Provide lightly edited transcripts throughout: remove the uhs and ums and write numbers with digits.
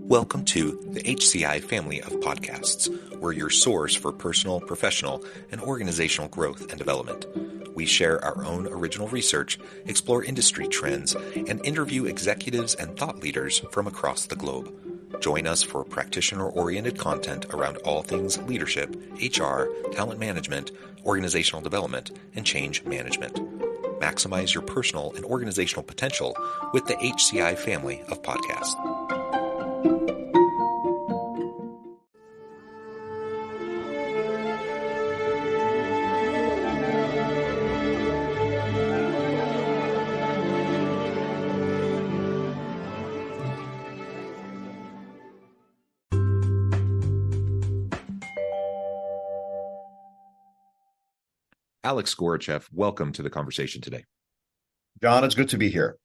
Welcome to the HCI family of podcasts. We're your source for personal, professional, and organizational growth and development. We share our own original research, explore industry trends, and interview executives and thought leaders from across the globe. Join us for practitioner-oriented content around all things leadership, HR, talent management, organizational development, and change management. Maximize your personal and organizational potential with the HCI family of podcasts. Alex Goryachev, welcome to the conversation today. John, it's good to be here.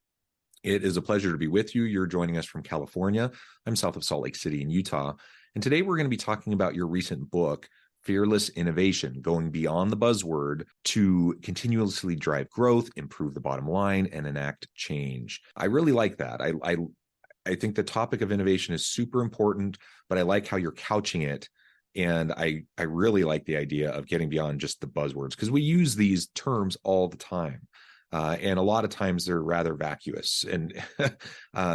It is a pleasure to be with you. You're joining us from California. I'm south of Salt Lake City in Utah. And today we're going to be talking about your recent book, Fearless Innovation, going beyond the buzzword to continuously drive growth, improve the bottom line, and enact change. I really like that. I think the topic of innovation is super important, but I like how you're couching it. And I really like the idea of getting beyond just the buzzwords, because we use these terms all the time. And a lot of times they're rather vacuous and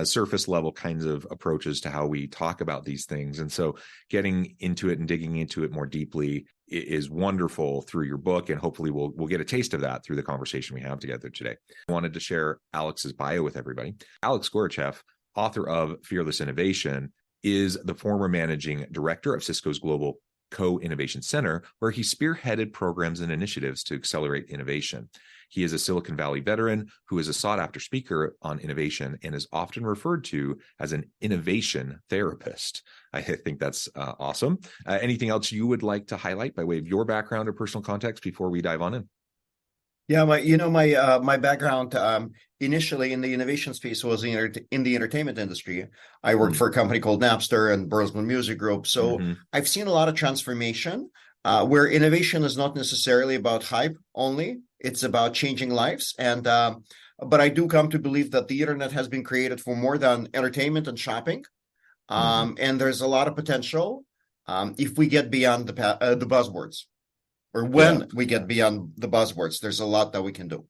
surface level kinds of approaches to how we talk about these things. And so getting into it and digging into it more deeply is wonderful through your book. And hopefully we'll get a taste of that through the conversation we have together today. I wanted to share Alex's bio with everybody. Alex Goryachev, author of Fearless Innovation, is the former managing director of Cisco's Global Co-Innovation Center, where he spearheaded programs and initiatives to accelerate innovation. He is a Silicon Valley veteran who is a sought-after speaker on innovation and is often referred to as an innovation therapist. I think that's awesome. Anything else you would like to highlight by way of your background or personal context before we dive on in? Yeah, my background initially in the innovation space was in the entertainment industry. I worked for a company called Napster and Bertelsmann Music Group. So I've seen a lot of transformation where innovation is not necessarily about hype only. It's about changing lives. And but I do come to believe that the internet has been created for more than entertainment and shopping. And there's a lot of potential if we get beyond the buzzwords. Or when we get beyond the buzzwords, there's a lot that we can do.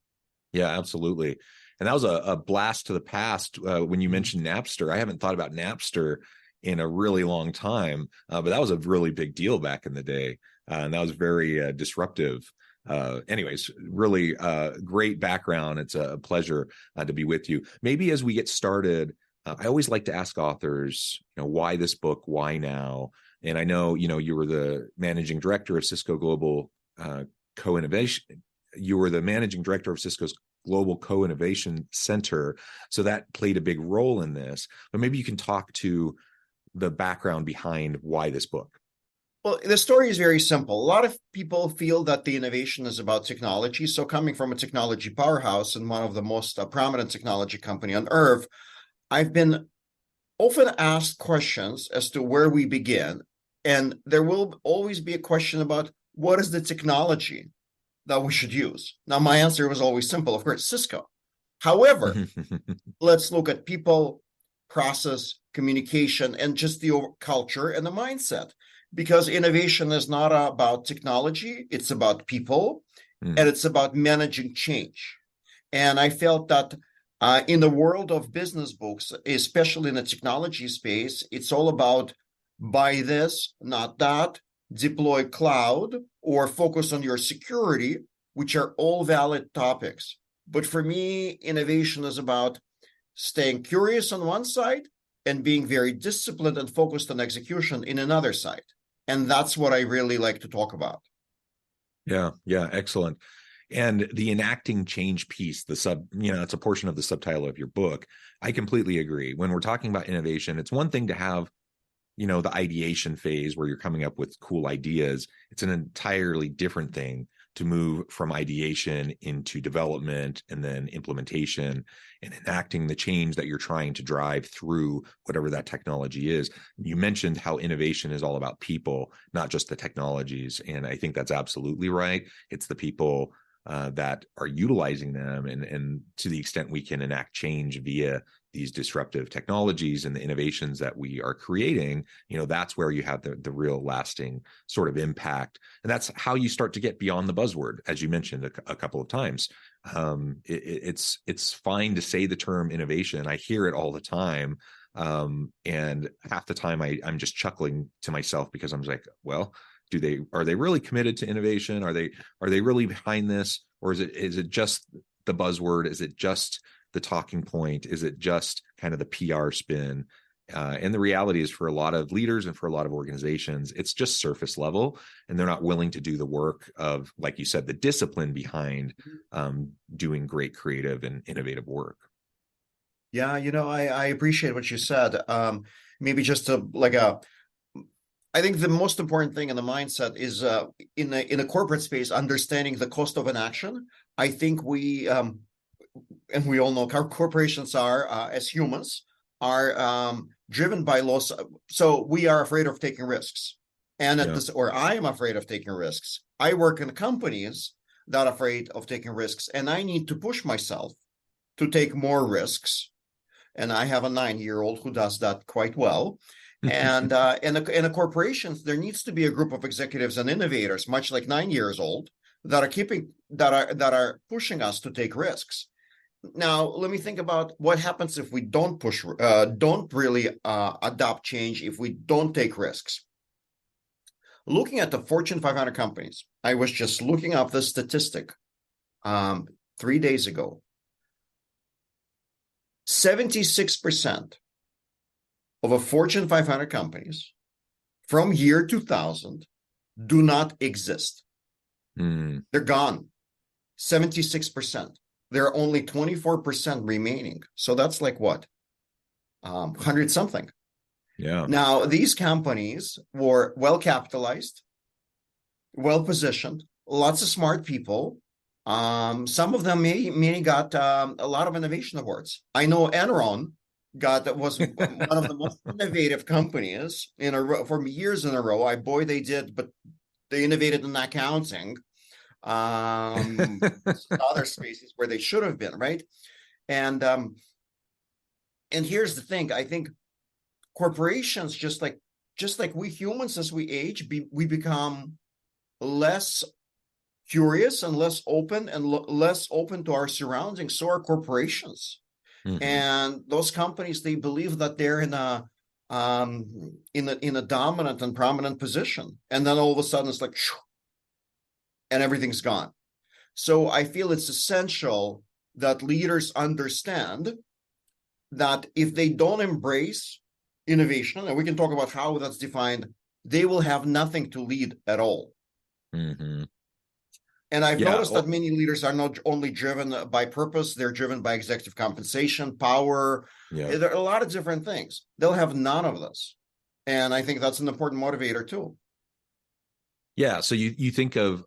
Yeah, absolutely. And that was a blast to the past when you mentioned Napster. I haven't thought about Napster in a really long time, but that was a really big deal back in the day. And that was very disruptive. Anyways, really great background. It's a pleasure to be with you. Maybe as we get started, I always like to ask authors, why this book, why now? And I know, you were the managing director of Cisco Global Co-Innovation. You were the managing director of Cisco's Global Co-Innovation Center. So that played a big role in this. But maybe you can talk to the background behind why this book. Well, the story is very simple. A lot of people feel that the innovation is about technology. So coming from a technology powerhouse and one of the most prominent technology company on earth, I've been often asked questions as to where we begin. And there will always be a question about what is the technology that we should use? Now, my answer was always simple, of course, Cisco. However, let's look at people, process, communication, and just the culture and the mindset. Because innovation is not about technology, it's about people, and it's about managing change. And I felt that in the world of business books, especially in the technology space, it's all about buy this, not that, deploy cloud, or focus on your security, which are all valid topics. But for me, innovation is about staying curious on one side and being very disciplined and focused on execution in another side. And that's what I really like to talk about. Yeah, excellent. And the enacting change piece, it's a portion of the subtitle of your book. I completely agree. When we're talking about innovation, it's one thing to have, the ideation phase where you're coming up with cool ideas. It's an entirely different thing to move from ideation into development and then implementation and enacting the change that you're trying to drive through whatever that technology is. You mentioned how innovation is all about people, not just the technologies. And I think that's absolutely right. It's the people that are utilizing them, and to the extent we can enact change via these disruptive technologies and the innovations that we are creating, that's where you have the real lasting sort of impact. And that's how you start to get beyond the buzzword, as you mentioned a couple of times. It's fine to say the term innovation. I hear it all the time. And half the time I'm just chuckling to myself because I'm like, well, are they really committed to innovation? Are they really behind this? Or is it just the buzzword? Is it just the talking point? Is it just kind of the PR spin? And the reality is, for a lot of leaders and for a lot of organizations, it's just surface level, and they're not willing to do the work of, like you said, the discipline behind doing great creative and innovative work. Yeah, I appreciate what you said. Maybe just I think the most important thing in the mindset is in a corporate space, understanding the cost of inaction. I think and we all know how corporations are, as humans, are driven by loss. So we are afraid of taking risks. And I am afraid of taking risks. I work in companies that are afraid of taking risks, and I need to push myself to take more risks. And I have a 9-year-old who does that quite well. And in the corporations, there needs to be a group of executives and innovators, much like 9 years old, that are pushing us to take risks. Now, let me think about what happens if we don't really adopt change, if we don't take risks. Looking at the Fortune 500 companies, I was just looking up this statistic 3 days ago. 76% of a Fortune 500 companies from year 2000 do not exist. They're gone. 76%. There are only 24% remaining. So that's like what? 100 something. Yeah. Now, these companies were well capitalized, well positioned, lots of smart people. Some of them may got a lot of innovation awards. I know Enron was one of the most innovative companies for years in a row. They did, but they innovated in accounting. Other spaces where they should have been, right? And here's the thing: I think corporations, just like we humans, as we age, we become less curious and less open less open to our surroundings. So are corporations. Mm-hmm. And those companies, they believe that they're in a dominant and prominent position, and then all of a sudden it's like, and everything's gone. So I feel it's essential that leaders understand that if they don't embrace innovation, and we can talk about how that's defined, they will have nothing to lead at all. Mm-hmm. And I've noticed that many leaders are not only driven by purpose, they're driven by executive compensation, power. Yeah. There are a lot of different things. They'll have none of this. And I think that's an important motivator too. Yeah. So you think of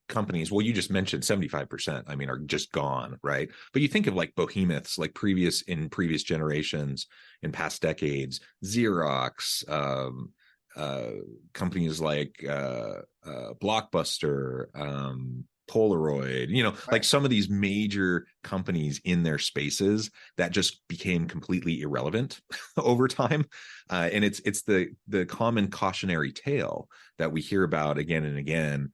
companies, well, you just mentioned 75%, are just gone, right? But you think of like behemoths, like in previous generations, in past decades, Xerox, companies like Blockbuster, Polaroid, right. Like some of these major companies in their spaces that just became completely irrelevant over time. And it's the common cautionary tale that we hear about again and again.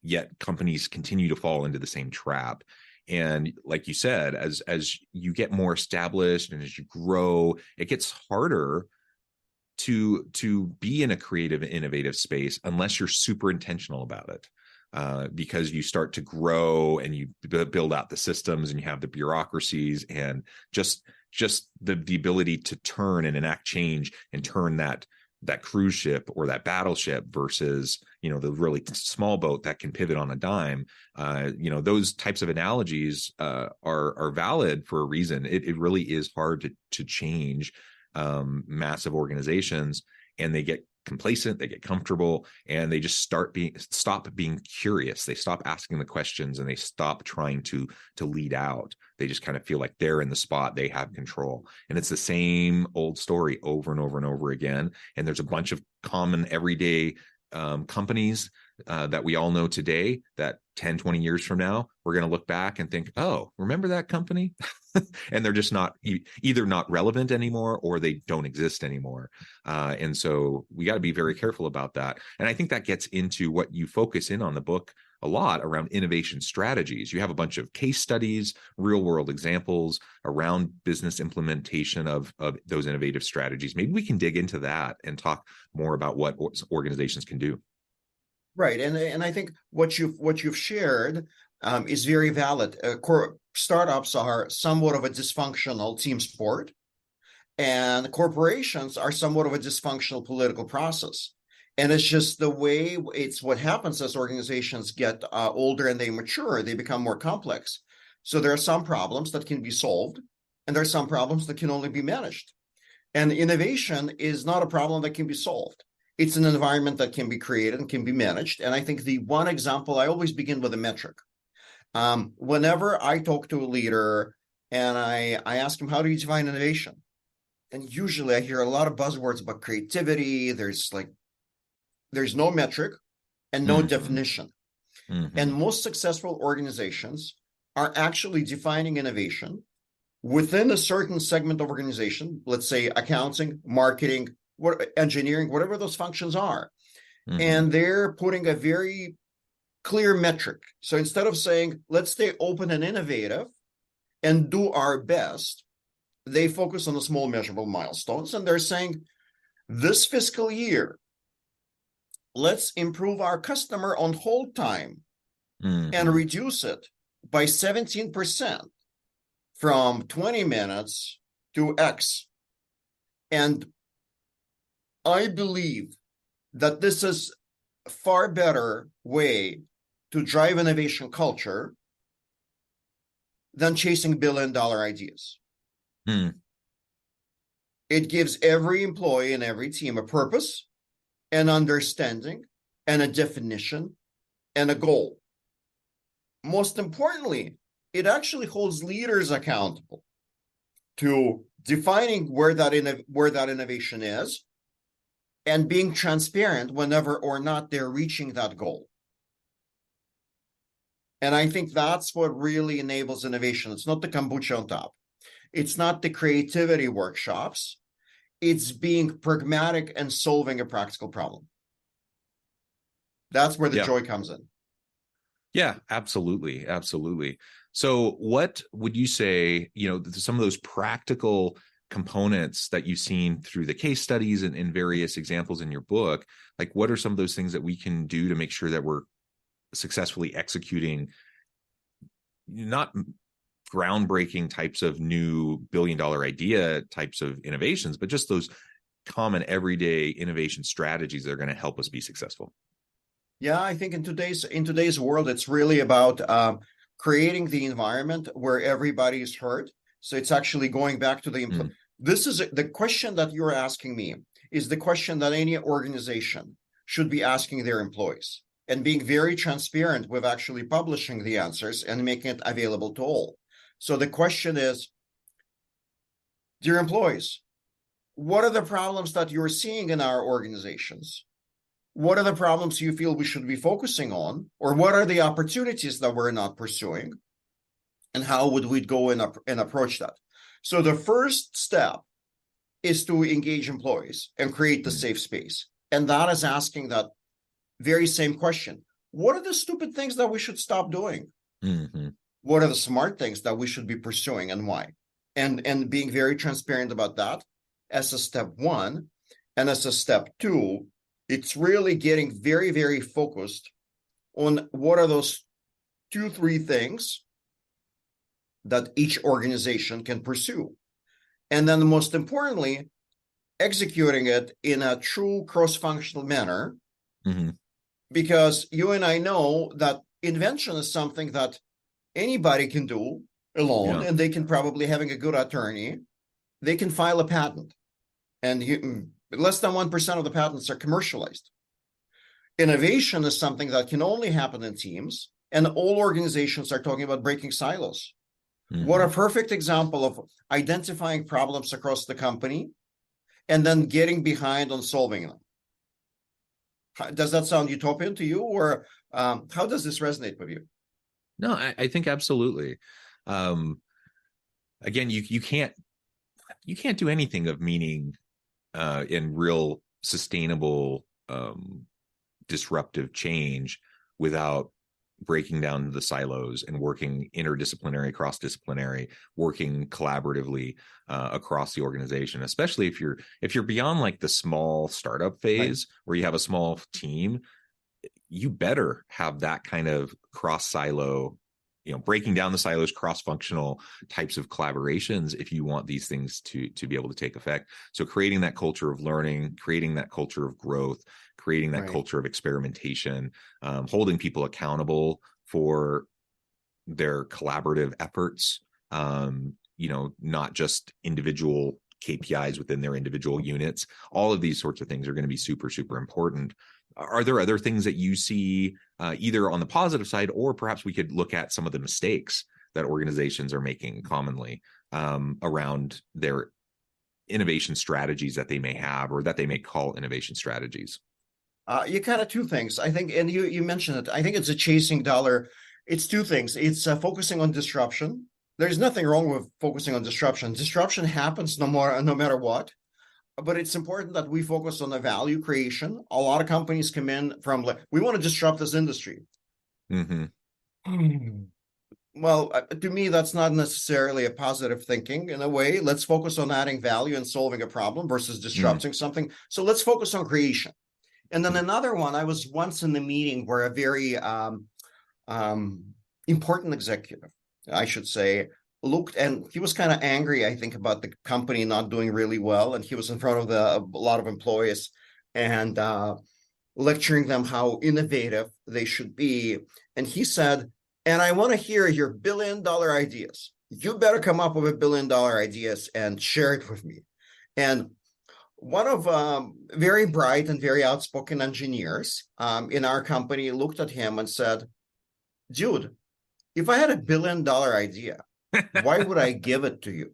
Yet companies continue to fall into the same trap. And like you said, as you get more established and as you grow, it gets harder to be in a creative, innovative space unless you're super intentional about it. Because you start to grow and you build out the systems and you have the bureaucracies and just the ability to turn and enact change and turn that cruise ship or that battleship versus, the really small boat that can pivot on a dime. Those types of analogies are valid for a reason. It really is hard to change massive organizations, and they get complacent, they get comfortable, and they just stop being curious. They stop asking the questions and they stop trying to lead out. They just kind of feel like they're in the spot, they have control. And it's the same old story over and over and over again. And there's a bunch of common everyday companies that we all know today that 10, 20 years from now, we're going to look back and think, oh, remember that company? And they're just not either not relevant anymore or they don't exist anymore. And so we got to be very careful about that. And I think that gets into what you focus in on the book a lot around innovation strategies. You have a bunch of case studies, real world examples around business implementation of those innovative strategies. Maybe we can dig into that and talk more about what organizations can do. Right, and I think what you've shared is very valid. Startups are somewhat of a dysfunctional team sport, and corporations are somewhat of a dysfunctional political process. And it's just the way it's what happens as organizations get older and they mature, they become more complex. So there are some problems that can be solved, and there are some problems that can only be managed. And innovation is not a problem that can be solved. It's an environment that can be created and can be managed. And I think the one example, I always begin with a metric. Whenever I talk to a leader and I ask him, how do you define innovation? And usually I hear a lot of buzzwords about creativity. There's no metric and no definition. And most successful organizations are actually defining innovation within a certain segment of organization, let's say accounting, marketing, engineering, whatever those functions are. And they're putting a very clear metric. So instead of saying, let's stay open and innovative and do our best, they focus on the small measurable milestones. And they're saying, this fiscal year, let's improve our customer on hold time and reduce it by 17% from 20 minutes to X. And I believe that this is a far better way to drive innovation culture than chasing billion-dollar ideas. It gives every employee and every team a purpose, an understanding, and a definition, and a goal. Most importantly, it actually holds leaders accountable to defining where that innovation is and being transparent whenever or not they're reaching that goal. And I think that's what really enables innovation. It's not the kombucha on top. It's not the creativity workshops. It's being pragmatic and solving a practical problem. That's where the joy comes in. Yeah, absolutely. Absolutely. So what would you say, some of those practical components that you've seen through the case studies and in various examples in your book, like what are some of those things that we can do to make sure that we're successfully executing not groundbreaking types of new billion-dollar idea types of innovations, but just those common everyday innovation strategies that are going to help us be successful? Yeah, I think in today's world, it's really about creating the environment where everybody is heard. So it's actually going back to the this is the question that you're asking me is the question that any organization should be asking their employees and being very transparent with actually publishing the answers and making it available to all. So the question is, dear employees, what are the problems that you're seeing in our organizations? What are the problems you feel we should be focusing on? Or what are the opportunities that we're not pursuing? And how would we go and approach that? So the first step is to engage employees and create the safe space. And that is asking that very same question. What are the stupid things that we should stop doing? What are the smart things that we should be pursuing and why? And being very transparent about that as a step one. And as a step two, it's really getting very, very focused on what are those 2-3 things that each organization can pursue. And then most importantly, executing it in a true cross-functional manner, because you and I know that invention is something that anybody can do alone, and they can probably, having a good attorney, they can file a patent. And less than 1% of the patents are commercialized. Innovation is something that can only happen in teams, and all organizations are talking about breaking silos. What a perfect example of identifying problems across the company and then getting behind on solving them. Does that sound utopian to you, or how does this resonate with you? No, I think absolutely. Again, you can't do anything of meaning in real sustainable disruptive change without breaking down the silos and working interdisciplinary, cross-disciplinary, working collaboratively across the organization, especially if you're beyond like the small startup phase where you have a small team. You better have that kind of cross silo, breaking down the silos, cross-functional types of collaborations if you want these things to be able to take effect. So creating that culture of learning, creating that culture of growth, creating that culture of experimentation, holding people accountable for their collaborative efforts, not just individual KPIs within their individual units. All of these sorts of things are going to be super, super important. Are there other things that you see either on the positive side, or perhaps we could look at some of the mistakes that organizations are making commonly around their innovation strategies that they may have, or that they may call innovation strategies? You kind of two things, I think, and you mentioned it. I think it's a chasing dollar. It's two things. It's focusing on disruption. There's nothing wrong with focusing on disruption. Disruption happens no matter what. But it's important that we focus on the value creation. A lot of companies come in from like, we want to disrupt this industry. Mm-hmm. Well, to me, that's not necessarily a positive thinking in a way. Let's focus on adding value and solving a problem versus disrupting something. So let's focus on creation. And then another one, I was once in the meeting where a very important executive, I should say, looked, and he was kind of angry, I think, about the company not doing really well. And he was in front of a lot of employees and lecturing them how innovative they should be. And he said, and I want to hear your $1 billion ideas. You better come up with $1 billion ideas and share it with me. And one of very bright and very outspoken engineers in our company looked at him and said, dude, if I had $1 billion idea, why would I give it to you?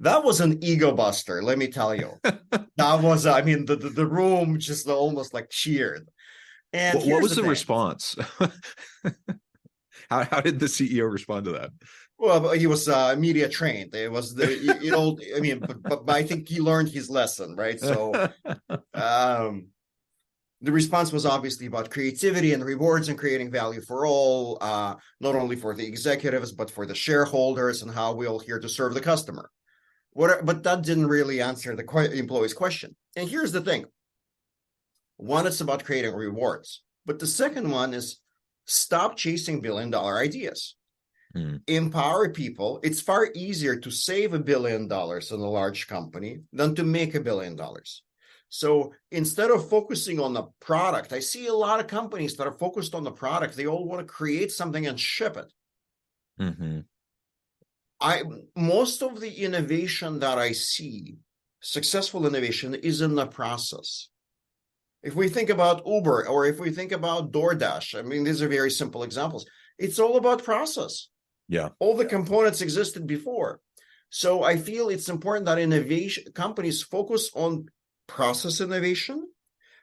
That was an ego buster, let me tell you. That was, I mean, the room just almost like cheered. And what was the response? How did the CEO respond to that? Well, he was media trained. It was I mean, but I think he learned his lesson, right? So the response was obviously about creativity and rewards and creating value for all, not only for the executives, but for the shareholders, and how we're all here to serve the customer. But that didn't really answer the employee's question. And here's the thing. One, it's about creating rewards. But the second one is stop chasing $1 billion ideas. Empower people. It's far easier to save $1 billion in a large company than to make $1 billion. So instead of focusing on the product, I see a lot of companies that are focused on the product. They all want to create something and ship it. Mm-hmm. Most of the innovation that I see, successful innovation, is in the process. If we think about Uber, or if we think about DoorDash, I mean, these are very simple examples. It's all about process. Yeah. All the components existed before. So I feel it's important that innovation companies focus on process innovation,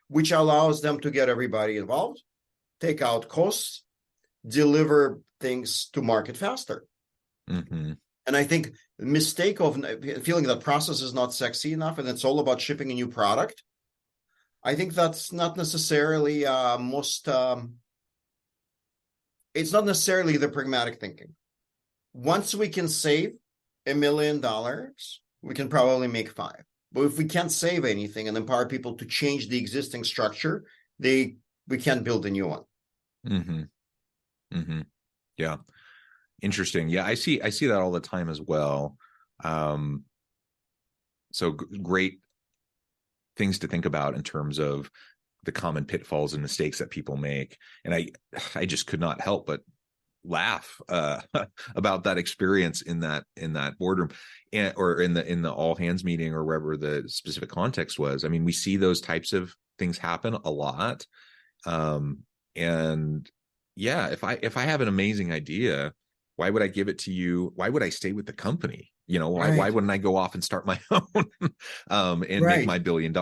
which allows them to get everybody involved, take out costs, deliver things to market faster. Mm-hmm. And I think the mistake of feeling that process is not sexy enough and it's all about shipping a new product, I think that's not necessarily it's not necessarily the pragmatic thinking. Once we can save $1 million, we can probably make 5. But if we can't save anything and empower people to change the existing structure, we can't build a new one. Mm-hmm. Mm-hmm. Yeah. Interesting. Yeah, I see that all the time as well. So great things to think about in terms of the common pitfalls and mistakes that people make. And I just could not help but laugh about that experience in that boardroom, or in the all hands meeting, or wherever the specific context was. I mean, we see those types of things happen a lot. And yeah, if I have an amazing idea, Why would I give it to you? Why would I stay with the company? Why Right. wouldn't I go off and start my own and make my $1 billion?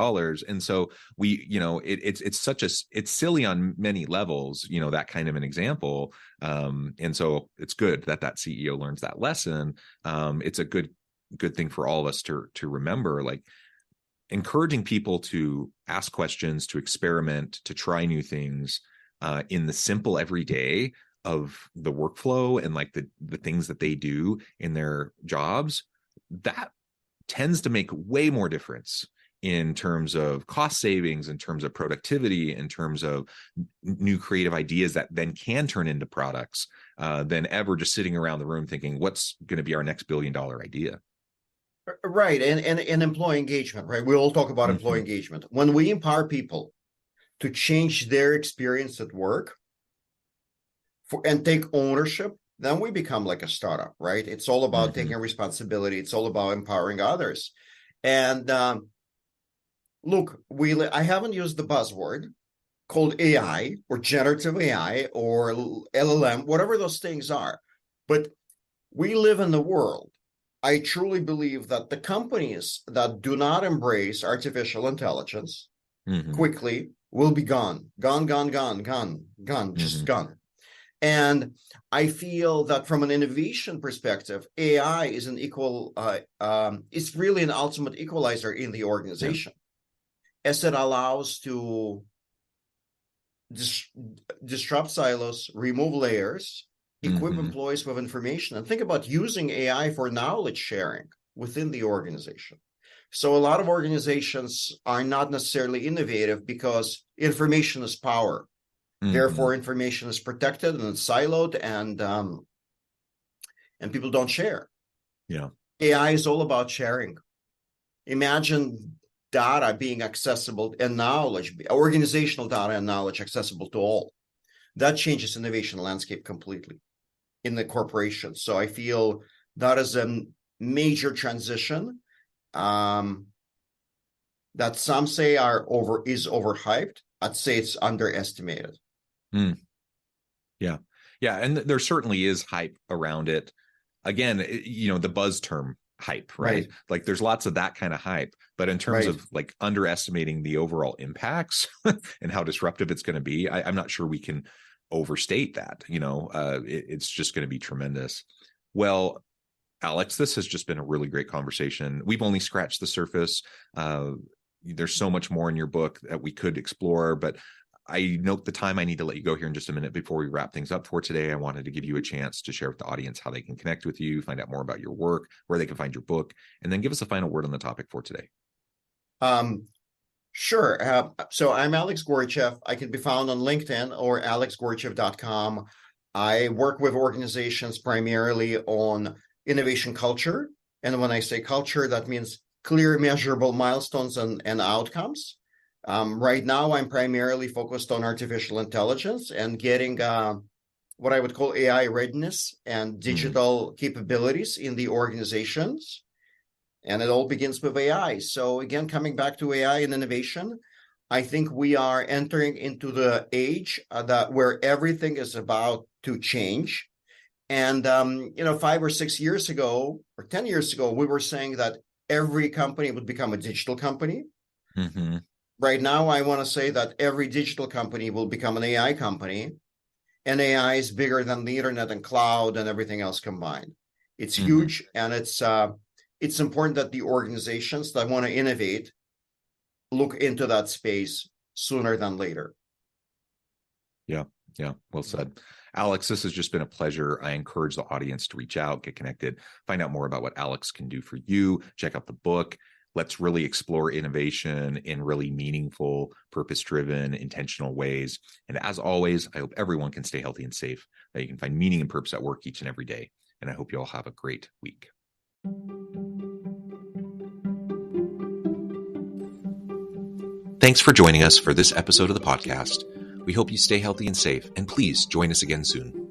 And so it's silly on many levels, that kind of an example. And so it's good that CEO learns that lesson. It's a good thing for all of us to remember, like encouraging people to ask questions, to experiment, to try new things in the simple everyday of the workflow and like the things that they do in their jobs. That tends to make way more difference in terms of cost savings, in terms of productivity, in terms of new creative ideas that then can turn into products than ever just sitting around the room thinking, what's going to be our next $1 billion idea? Right. And employee engagement, right? We all talk about employee engagement. When we empower people to change their experience at work and take ownership, then we become like a startup, right? It's all about taking responsibility. It's all about empowering others. And look, I haven't used the buzzword called AI or generative AI or LLM, whatever those things are. But we live in the world. I truly believe that the companies that do not embrace artificial intelligence quickly will be gone, just gone. And I feel that from an innovation perspective, AI is it's really an ultimate equalizer in the organization, as it allows to disrupt silos, remove layers, equip employees with information, and think about using AI for knowledge sharing within the organization. So a lot of organizations are not necessarily innovative because information is power. Therefore, information is protected and it's siloed, and people don't share. Yeah. AI is all about sharing. Imagine data being accessible and knowledge, organizational data and knowledge accessible to all. That changes innovation landscape completely in the corporation. So I feel that is a major transition that some say is overhyped. I'd say it's underestimated. Yeah. And there certainly is hype around it. Again, the buzz term hype, right? Like there's lots of that kind of hype, but in terms of like underestimating the overall impacts and how disruptive it's going to be, I'm not sure we can overstate that. It's just going to be tremendous. Well, Alex, this has just been a really great conversation. We've only scratched the surface. There's so much more in your book that we could explore, but I note the time. I need to let you go here in just a minute before we wrap things up for today. I wanted to give you a chance to share with the audience how they can connect with you, find out more about your work, where they can find your book, and then give us a final word on the topic for today. Sure. So I'm Alex Goryachev. I can be found on LinkedIn or alexgoryachev.com. I work with organizations primarily on innovation culture. And when I say culture, that means clear, measurable milestones and outcomes. Right now, I'm primarily focused on artificial intelligence and getting what I would call AI readiness and digital capabilities in the organizations. And it all begins with AI. So again, coming back to AI and innovation, I think we are entering into the age where everything is about to change. And 5 or 6 years ago, or 10 years ago, we were saying that every company would become a digital company. Right now, I want to say that every digital company will become an AI company, and AI is bigger than the internet and cloud and everything else combined. It's huge, and it's important that the organizations that want to innovate look into that space sooner than later. Yeah, well said. Alex, this has just been a pleasure. I encourage the audience to reach out, get connected, find out more about what Alex can do for you, check out the book. Let's really explore innovation in really meaningful, purpose-driven, intentional ways. And as always, I hope everyone can stay healthy and safe, that you can find meaning and purpose at work each and every day. And I hope you all have a great week. Thanks for joining us for this episode of the podcast. We hope you stay healthy and safe, and please join us again soon.